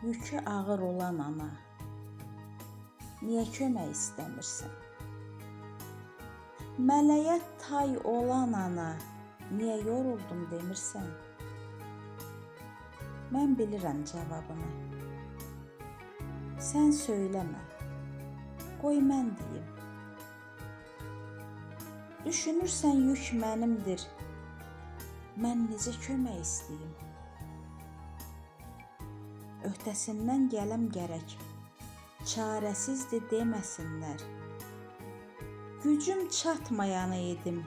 Yükü ağır olan ana, niyə kömək istəmirsən? Mələyə tay olan ana, niyə yoruldum demirsən? Mən bilirəm cavabını. Sən söyləmə, qoy mən deyim. Düşünürsən yük mənimdir, mən necə kömək istəyim? Öhdəsindən gələm gərək, çarəsizdir deməsinlər. Gücüm çatmayanı edim,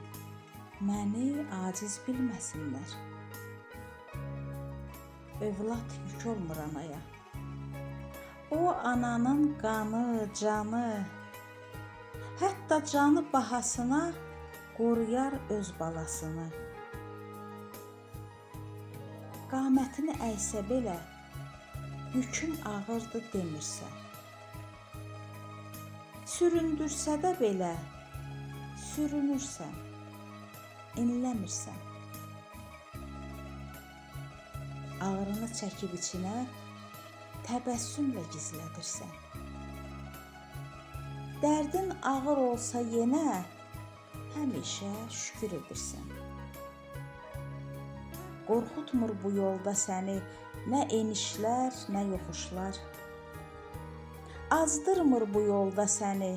məni aciz bilməsinlər. Övlad yük olmur anaya. O ananın qanı, canı, hətta canı bahasına qoruyar öz balasını. Qamətini əysə belə, yüküm ağırdı demirsən. Süründürsə də belə, sürünürsən, inləmirsən. Ağrını çəkib içinə, təbəssümlə gizlədirsən. Dərdin ağır olsa yenə, həmişə şükür edirsən. Qorxutmur bu yolda səni nə enişlər, nə yoxuşlar. Azdırmır bu yolda səni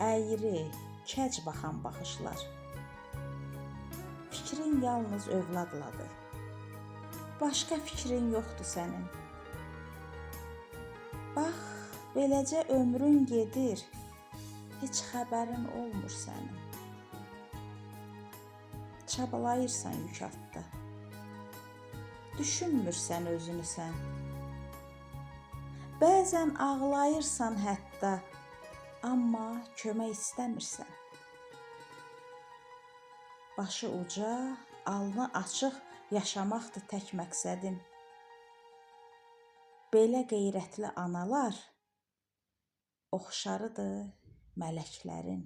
əyri, kəc baxan baxışlar. Fikrin yalnız övladladır. Başqa fikrin yoxdur sənin. Bax, beləcə ömrün gedir, heç xəbərin olmur sənin. Çabalayırsan yük altda. Düşünmürsən özünü sən. Bəzən ağlayırsan hətta, amma kömək istəmirsən. Başı uca, alnı açıq yaşamaqdır tək məqsədin. Belə qeyrətli analar oxşarıdır mələklərin.